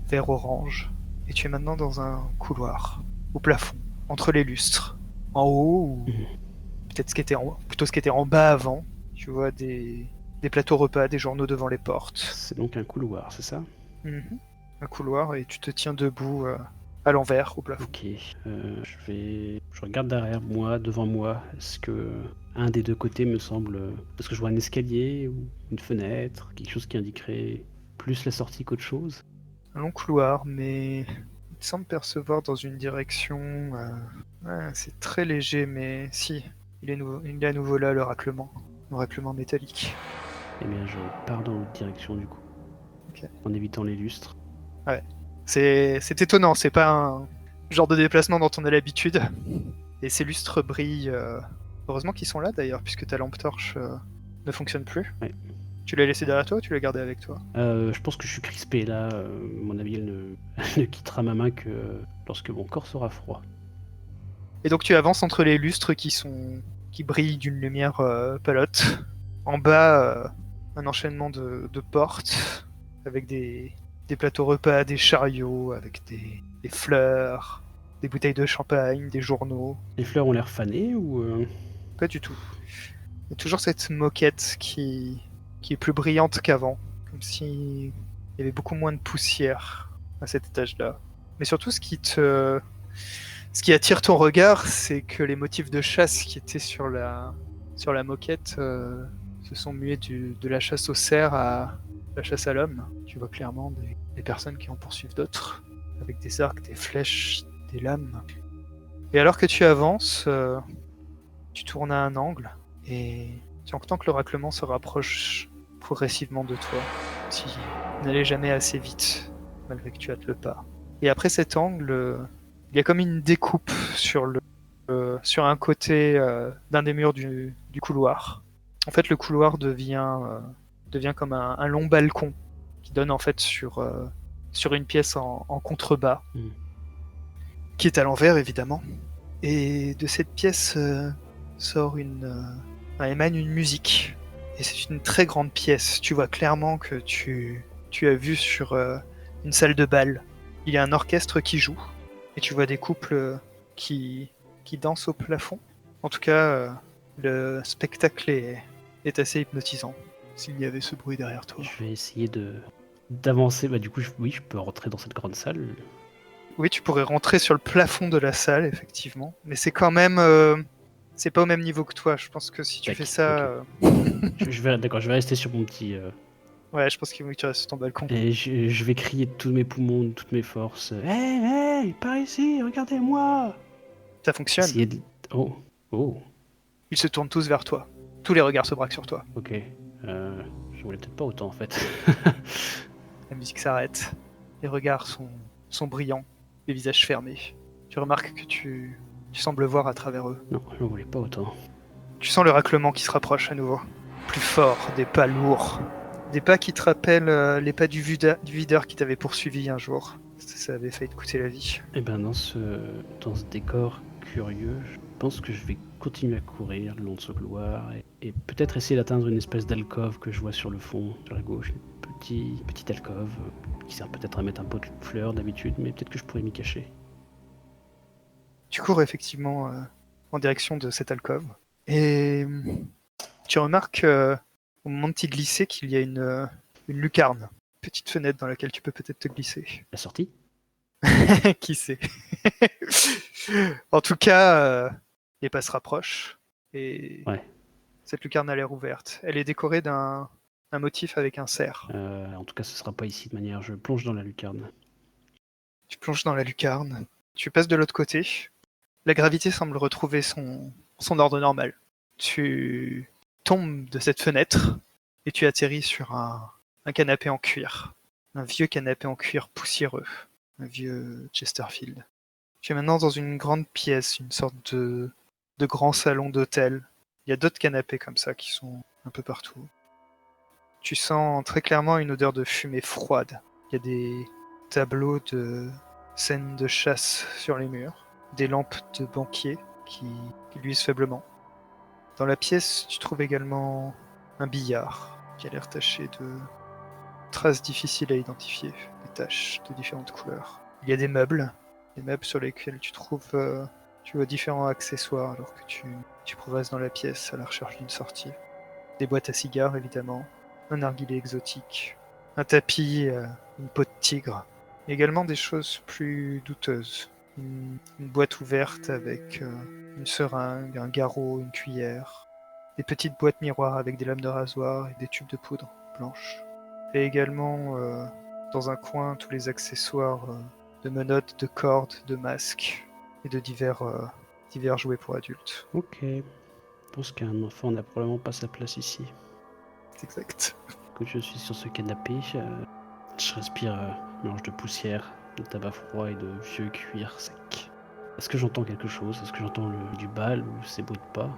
vert orange, et tu es maintenant dans un couloir, au plafond, entre les lustres. En haut, ou peut-être plutôt ce qui était en bas avant, tu vois des plateaux repas, des journaux devant les portes. C'est donc un couloir, c'est ça? Un couloir, et tu te tiens debout à l'envers au plafond. Ok. Je regarde derrière moi, devant moi. Est-ce que un des 2 côtés me semble... Est-ce que je vois un escalier ou une fenêtre? Quelque chose qui indiquerait plus la sortie qu'autre chose? Un long couloir, mais il semble percevoir dans une direction... ouais, c'est très léger, mais si, il est à nouveau là, le raclement métallique. Eh bien, je pars dans l'autre direction du coup. Ok. En évitant les lustres. C'est étonnant, c'est pas un genre de déplacement dont on a l'habitude. Et ces lustres brillent. Heureusement qu'ils sont là d'ailleurs, puisque ta lampe torche ne fonctionne plus. Ouais. Tu l'as laissé derrière toi ou tu l'as gardé avec toi? Je pense que je suis crispé là. À mon avis, elle ne quittera ma main que lorsque mon corps sera froid. Et donc tu avances entre les lustres qui brillent d'une lumière palote. En bas, un enchaînement de portes avec des plateaux repas, des chariots, avec des fleurs, des bouteilles de champagne, des journaux. Les fleurs ont l'air fanées ou... Pas du tout. Il y a toujours cette moquette qui est plus brillante qu'avant, comme s'il y avait beaucoup moins de poussière à cet étage-là. Mais surtout, ce qui attire ton regard, c'est que les motifs de chasse qui étaient sur la moquette se sont mués de la chasse au cerf à la chasse à l'homme. Tu vois clairement des personnes qui en poursuivent d'autres, avec des arcs, des flèches, des lames. Et alors que tu avances, tu tournes à un angle, et tu entends que le raclement se rapproche progressivement de toi, si n'allait jamais assez vite, malgré que tu hâtes le pas. Et après cet angle, il y a comme une découpe sur un côté d'un des murs du couloir. En fait, le couloir devient comme un long balcon qui donne en fait sur une pièce en contrebas, qui est à l'envers évidemment. Et de cette pièce émane une musique. Et c'est une très grande pièce. Tu vois clairement que tu as vu sur une salle de bal. Il y a un orchestre qui joue. Et tu vois des couples qui dansent au plafond. En tout cas, le spectacle est assez hypnotisant. S'il y avait ce bruit derrière toi. Je vais essayer d'avancer. Bah du coup, oui, je peux rentrer dans cette grande salle. Oui, tu pourrais rentrer sur le plafond de la salle, effectivement. Mais c'est quand même... c'est pas au même niveau que toi. Je pense que si tu fais ça... Okay. je vais rester sur mon petit... Ouais, je pense qu'il faut que tu restes sur ton balcon. Et je vais crier de tous mes poumons, de toutes mes forces. Hey, par ici, regardez-moi! Ça fonctionne. Oh. Ils se tournent tous vers toi. Tous les regards se braquent sur toi. Ok. Je voulais peut-être pas autant, en fait. La musique s'arrête. Les regards sont brillants. Les visages fermés. Tu remarques que tu sembles voir à travers eux. Non, je ne voulais pas autant. Tu sens le raclement qui se rapproche à nouveau. plus forts, des pas lourds. Des pas qui te rappellent les pas du videur qui t'avait poursuivi un jour. Ça avait failli te coûter la vie. Et ben dans ce décor curieux, je pense que je vais continuer à courir le long de ce couloir et peut-être essayer d'atteindre une espèce d'alcôve que je vois sur le fond, sur la gauche, une petite alcôve qui sert peut-être à mettre un pot de fleurs d'habitude, mais peut-être que je pourrais m'y cacher. Tu cours effectivement en direction de cette alcôve et tu remarques au moment de t'y glisser qu'il y a une lucarne, une petite fenêtre dans laquelle tu peux peut-être te glisser. La sortie? Qui sait? En tout cas, les pas se rapprochent et Ouais. cette lucarne a l'air ouverte. Elle est décorée d'un motif avec un cerf. En tout cas, ce sera pas ici de manière. Je plonge dans la lucarne. Tu plonges dans la lucarne, tu passes de l'autre côté. La gravité semble retrouver son ordre normal. Tu tombes de cette fenêtre et tu atterris sur un canapé en cuir. Un vieux canapé en cuir poussiéreux. Un vieux Chesterfield. Tu es maintenant dans une grande pièce, une sorte de grand salon d'hôtel. Il y a d'autres canapés comme ça qui sont un peu partout. Tu sens très clairement une odeur de fumée froide. Il y a des tableaux de scènes de chasse sur les murs, des lampes de banquier qui luisent faiblement. Dans la pièce, tu trouves également un billard qui a l'air taché de traces difficiles à identifier, des taches de différentes couleurs. Il y a des meubles sur lesquels tu vois différents accessoires alors que tu progresses dans la pièce à la recherche d'une sortie. Des boîtes à cigares évidemment, un narguilé exotique, un tapis, une peau de tigre. Et également des choses plus douteuses. Une boîte ouverte avec une seringue, un garrot, une cuillère. Des petites boîtes miroirs avec des lames de rasoir et des tubes de poudre blanche. Et également, dans un coin, tous les accessoires de menottes, de cordes, de masques et de divers jouets pour adultes. Ok. Je pense qu'un enfant n'a probablement pas sa place ici. C'est exact. Quand je suis sur ce canapé, je respire un mélange de poussière, de tabac froid et de vieux cuir sec. Est-ce que j'entends quelque chose? Est-ce que j'entends du bal ou ces bruits de pas?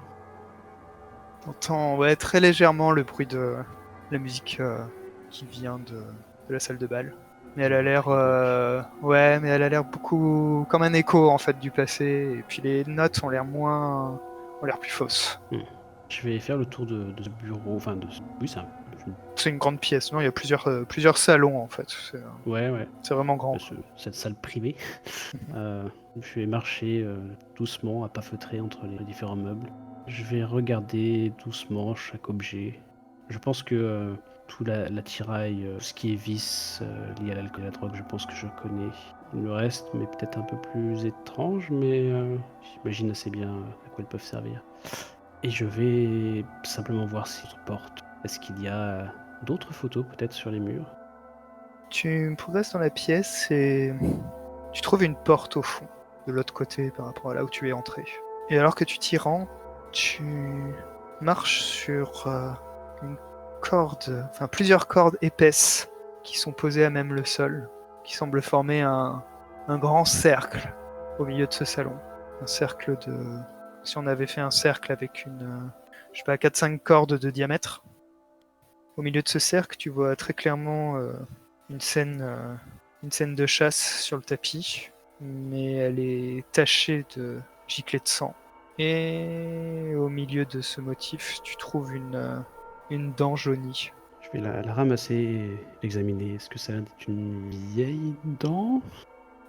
T'entends très légèrement le bruit de la musique qui vient de la salle de bal. Mais elle a l'air beaucoup comme un écho en fait du passé. Et puis les notes ont l'air plus fausses. Je vais faire le tour de ce bureau, oui, c'est une grande pièce. Non, il y a plusieurs salons en fait. Ouais. C'est vraiment grand. Cette salle privée. Je vais marcher doucement, à pas feutrer entre les différents meubles. Je vais regarder doucement chaque objet. Je pense que tout l'attirail, ce qui est vice lié à l'alcool et à la drogue, je pense que je connais. Le reste, mais peut-être un peu plus étrange, mais j'imagine assez bien à quoi ils peuvent servir. Et je vais simplement voir si je porte. Est-ce qu'il y a d'autres photos peut-être sur les murs? Tu progresses dans la pièce et tu trouves une porte au fond, de l'autre côté par rapport à là où tu es entré. Et alors que tu t'y rends, tu marches sur plusieurs cordes épaisses qui sont posées à même le sol, qui semblent former un grand cercle au milieu de ce salon. Un cercle de... Si on avait fait un cercle avec 4-5 cordes de diamètre, au milieu de ce cercle, tu vois très clairement une scène de chasse sur le tapis, mais elle est tachée de giclées de sang. Et au milieu de ce motif, tu trouves une dent jaunie. Je vais la ramasser et l'examiner. Est-ce que ça a l'air d'être une vieille dent?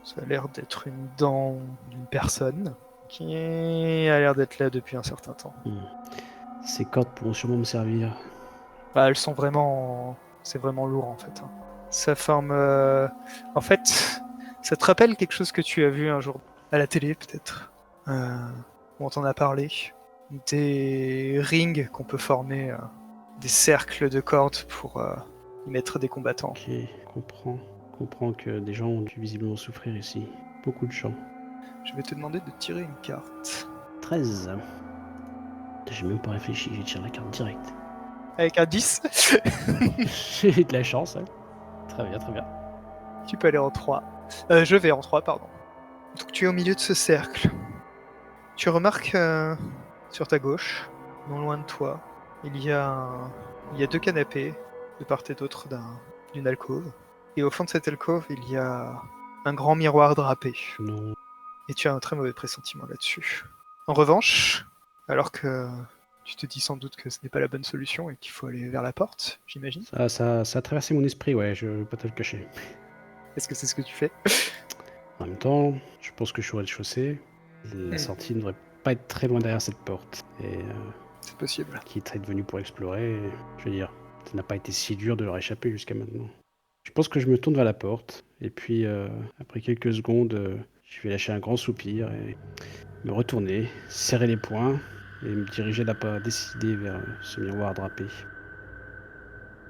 Ça a l'air d'être une dent d'une personne qui a l'air d'être là depuis un certain temps. Ces cordes pourront sûrement me servir. Elles sont vraiment... C'est vraiment lourd en fait. Ça forme... En fait, ça te rappelle quelque chose que tu as vu un jour à la télé peut-être, où on t'en a parlé. Des rings qu'on peut former, des cercles de cordes pour y mettre des combattants. Ok, comprends que des gens ont dû visiblement souffrir ici. Beaucoup de gens. Je vais te demander de tirer une carte. 13. J'ai même pas réfléchi, j'ai tiré la carte directe. Avec un 10. J'ai de la chance, hein. Très bien. Tu peux aller en 3. Je vais en 3, pardon. Donc tu es au milieu de ce cercle. Tu remarques sur ta gauche, non loin de toi, il y a, il y a 2 canapés de part et d'autre d'une alcôve. Et au fond de cette alcôve, il y a un grand miroir drapé. Non. Et tu as un très mauvais pressentiment là-dessus. En revanche, alors que tu te dis sans doute que ce n'est pas la bonne solution et qu'il faut aller vers la porte, j'imagine. Ça a traversé mon esprit, ouais, je vais pas te le cacher. Est-ce que c'est ce que tu fais? En même temps, je pense que je suis au rez-de-chaussée. La sortie ne devrait pas être très loin derrière cette porte. Et C'est possible. qui est venu pour explorer, et, je veux dire, ça n'a pas été si dur de leur échapper jusqu'à maintenant. Je pense que je me tourne vers la porte, et puis après quelques secondes, je vais lâcher un grand soupir et me retourner, serrer les poings et me diriger d'un pas décidé vers ce miroir drapé.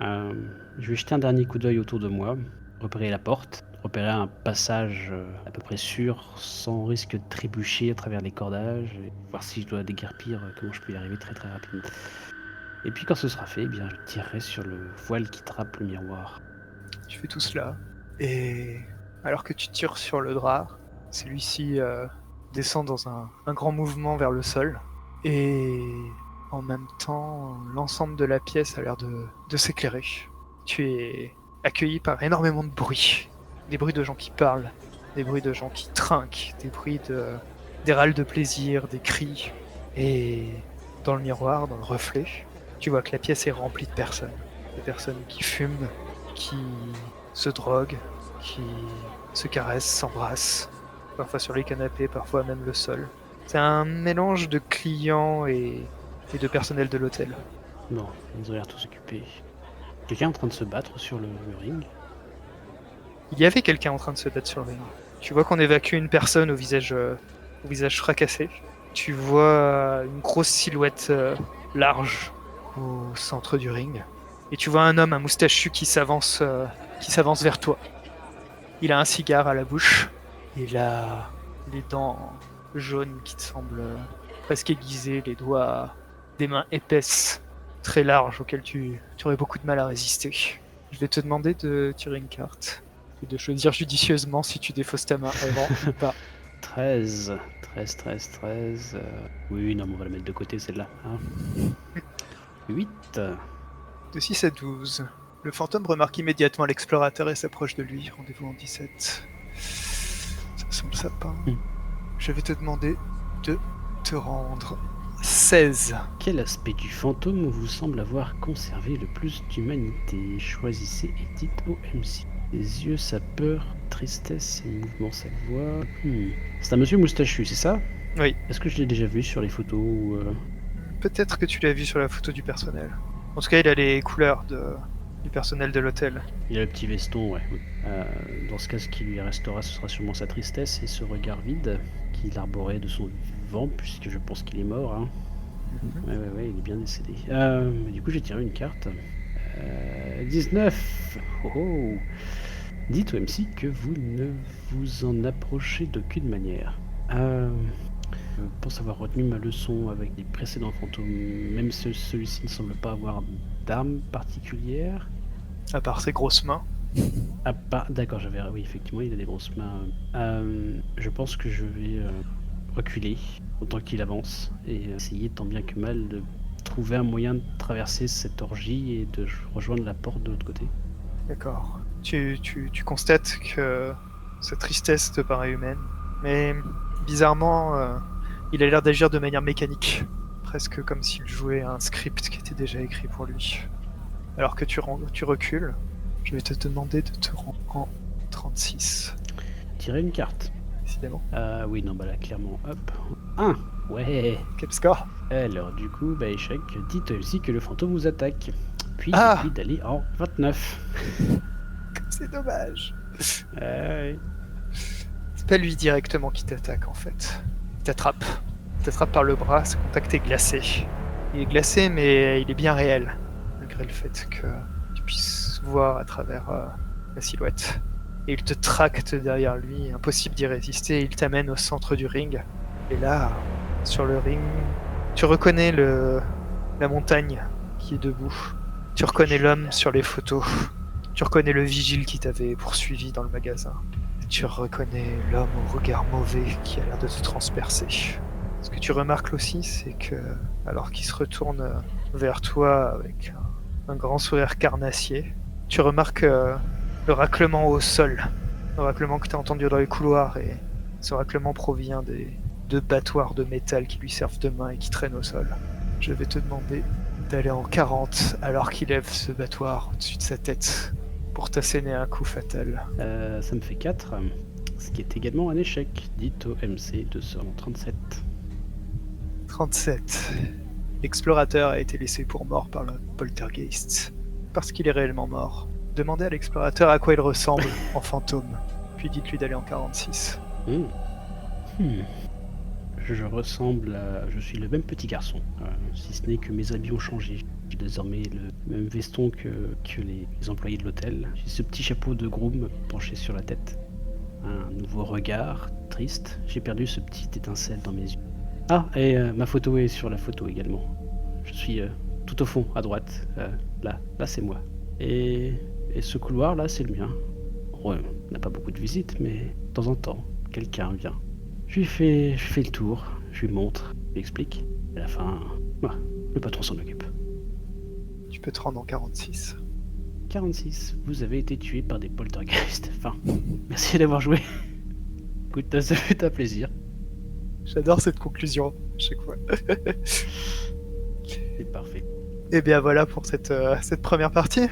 Je vais jeter un dernier coup d'œil autour de moi, repérer la porte, repérer un passage à peu près sûr, sans risque de trébucher à travers les cordages, et voir si je dois déguerpir, comment je peux y arriver très très rapidement. Et puis quand ce sera fait, eh bien, je tirerai sur le voile qui trappe le miroir. Tu fais tout cela, et alors que tu tires sur le drap, celui-ci descend dans un grand mouvement vers le sol, et en même temps, l'ensemble de la pièce a l'air de s'éclairer. Tu es accueilli par énormément de bruits. Des bruits de gens qui parlent, des bruits de gens qui trinquent, des râles de plaisir, des cris. Et dans le miroir, dans le reflet, tu vois que la pièce est remplie de personnes. Des personnes qui fument, qui se droguent, qui se caressent, s'embrassent. Parfois sur les canapés, parfois même le sol. C'est un mélange de clients et de personnel de l'hôtel. Bon, ils ont l'air tous occupés. Quelqu'un est en train de se battre sur le ring. Il y avait quelqu'un en train de se battre sur le ring. Tu vois qu'on évacue une personne au visage fracassé. Tu vois une grosse silhouette large au centre du ring. Et tu vois un homme, un moustachu qui s'avance vers toi. Il a un cigare à la bouche. Il a les dents jaunes qui te semblent presque aiguisées, les doigts, des mains épaisses, très larges, auxquelles tu aurais beaucoup de mal à résister. Je vais te demander de tirer une carte et de choisir judicieusement si tu défausses ta main avant ou pas. 13. Oui, non, mais on va la mettre de côté celle-là. Hein. 8. De 6 à 12. Le fantôme remarque immédiatement l'explorateur et s'approche de lui. Rendez-vous en 17. Ça sent le sapin. Je vais te demander de te rendre 16. Quel aspect du fantôme vous semble avoir conservé le plus d'humanité? Choisissez et dites OMC. Les yeux, sa peur, tristesse et mouvement, sa voix. C'est un monsieur moustachu, c'est ça? Oui. Est-ce que je l'ai déjà vu sur les photos ou Peut-être que tu l'as vu sur la photo du personnel. En tout cas, il a les couleurs du personnel de l'hôtel. Il a le petit veston, ouais. Dans ce cas, ce qui lui restera, ce sera sûrement sa tristesse et ce regard vide qu'il arborait de son vivant, puisque je pense qu'il est mort. Hein. Ouais, il est bien décédé. Du coup, j'ai tiré une carte. 19. Oh. Dites au MC que vous ne vous en approchez d'aucune manière. Je pense avoir retenu ma leçon avec les précédents fantômes, même si celui-ci ne semble pas avoir d'arme particulière. À part ses grosses mains. Ah, d'accord, oui, effectivement, il a des grosses mains. Je pense que je vais reculer autant qu'il avance et essayer tant bien que mal de trouver un moyen de traverser cette orgie et de rejoindre la porte de l'autre côté. D'accord. Tu constates que sa tristesse te paraît humaine, mais bizarrement, il a l'air d'agir de manière mécanique, presque comme s'il jouait à un script qui était déjà écrit pour lui. Alors que tu recules, je vais te demander de te rendre en 36. Tirer une carte. Décidément. Oui, non, bah là, clairement, hop. 1. Ouais. Quel score? Alors, du coup, bah échec, dites aussi que le fantôme vous attaque. Puis, d'aller en 29. C'est dommage. C'est pas lui directement qui t'attaque en fait. Il t'attrape. Il t'attrape par le bras, ce contact est glacé. Il est glacé mais il est bien réel. Malgré le fait que tu puisses voir à travers la silhouette. Et il te tracte derrière lui, impossible d'y résister, il t'amène au centre du ring. Et là, sur le ring, tu reconnais la montagne qui est debout. Tu reconnais l'homme sur les photos. Tu reconnais le vigile qui t'avait poursuivi dans le magasin. Tu reconnais l'homme au regard mauvais qui a l'air de te transpercer. Ce que tu remarques aussi, c'est que, alors qu'il se retourne vers toi avec un grand sourire carnassier. Tu remarques le raclement au sol, le raclement que tu as entendu dans les couloirs, et ce raclement provient des deux battoirs de métal qui lui servent de main et qui traînent au sol. Je vais te demander d'aller en 40 alors qu'il lève ce battoir au-dessus de sa tête pour t'asséner un coup fatal. Ça me fait 4, ce qui est également un échec, dit au MC 237. 37. L'explorateur a été laissé pour mort par le poltergeist. Parce qu'il est réellement mort. Demandez à l'explorateur à quoi il ressemble en fantôme, puis dites-lui d'aller en 46. Je suis le même petit garçon, si ce n'est que mes habits ont changé. J'ai désormais le même veston que les employés de l'hôtel. J'ai ce petit chapeau de groom penché sur la tête. Un nouveau regard, triste. J'ai perdu ce petit étincelle dans mes yeux. Ah, et ma photo est sur la photo également. Je suis tout au fond, à droite. Là c'est moi. Et ce couloir là, c'est le mien. Bon, on n'a pas beaucoup de visites, mais de temps en temps, quelqu'un vient. Je fais le tour, je lui montre, je lui explique. À la fin, le patron s'en occupe. Tu peux te rendre en 46. 46, vous avez été tué par des poltergeists. Enfin, merci d'avoir joué. Écoute, ça fait un plaisir. J'adore cette conclusion, à chaque fois. C'est parfait. Et bien voilà pour cette première partie.